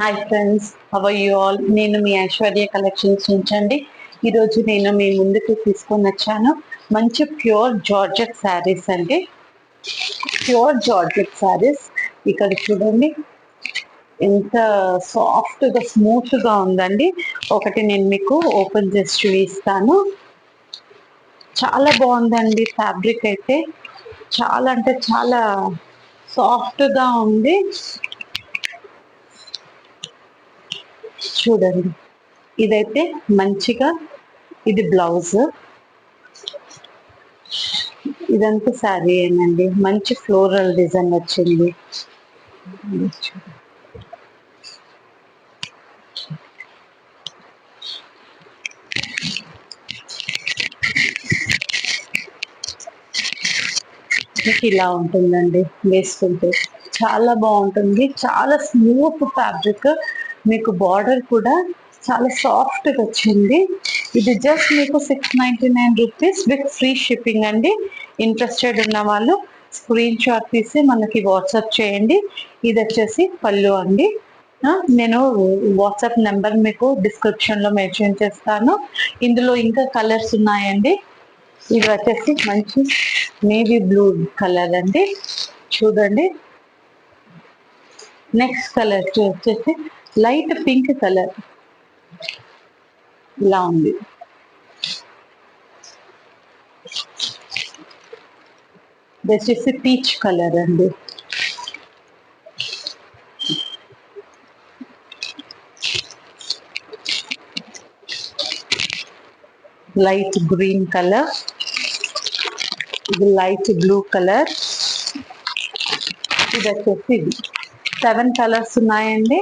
Hi friends, how are you all? నేను మీ Aishwarya collections నుంచండి. ఈరోజు నేను మీ ముందుకు తీసుకొని వచ్చాను మంచి ప్యూర్ జార్జెట్ శారీస్ అండి. ప్యూర్ జార్జెట్ శారీస్ ఇక్కడ చూడండి ఎంత సాఫ్ట్గా స్మూత్గా ఉందండి. ఒకటి నేను మీకు ఓపెన్ చేసి చూపిస్తాను. చాలా బాగుందండి. ఫ్యాబ్రిక్ అయితే చాలా అంటే చాలా సాఫ్ట్గా ఉంది. చూడండి, ఇదైతే మంచిగా ఇది బ్లౌజ్, ఇదంతా శారీ ఏనండి. మంచి ఫ్లోరల్ డిజైన్ వచ్చింది. మీకు ఇలా ఉంటుందండి వేసుకుంటే, చాలా బాగుంటుంది. చాలా స్మూత్ ఫ్యాబ్రిక్, మీకు బార్డర్ కూడా చాలా సాఫ్ట్గా వచ్చింది. ఇది జస్ట్ మీకు 699 రూపీస్ విత్ ఫ్రీ షిప్పింగ్ అండి. ఇంట్రెస్టెడ్ ఉన్న వాళ్ళు స్క్రీన్ షాట్ తీసి మనకి వాట్సాప్ చేయండి. ఇది వచ్చేసి పళ్ళు అండి. నేను వాట్సాప్ నెంబర్ మీకు డిస్క్రిప్షన్లో మెన్షన్ చేస్తాను. ఇందులో ఇంకా కలర్స్ ఉన్నాయండి. ఇది వచ్చేసి మంచి నేవీ బ్లూ కలర్ అండి. చూడండి, నెక్స్ట్ కలర్ వచ్చేసి లైట్ పింక్ కలర్ ఇలా ఉంది. ఇది వచ్చేసి పీచ్ కలర్ అండి. లైట్ గ్రీన్ కలర్, ఇది లైట్ బ్లూ కలర్, ఇది వచ్చేసి ఇది 7 కలర్స్ ఉన్నాయండి.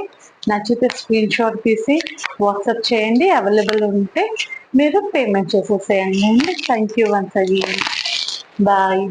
నచ్చితే స్క్రీన్ షాట్ తీసి వాట్సాప్ చేయండి. అవైలబుల్ ఉంటే మీరు పేమెంట్ చేసేసేయండి. Thank you once again. Bye.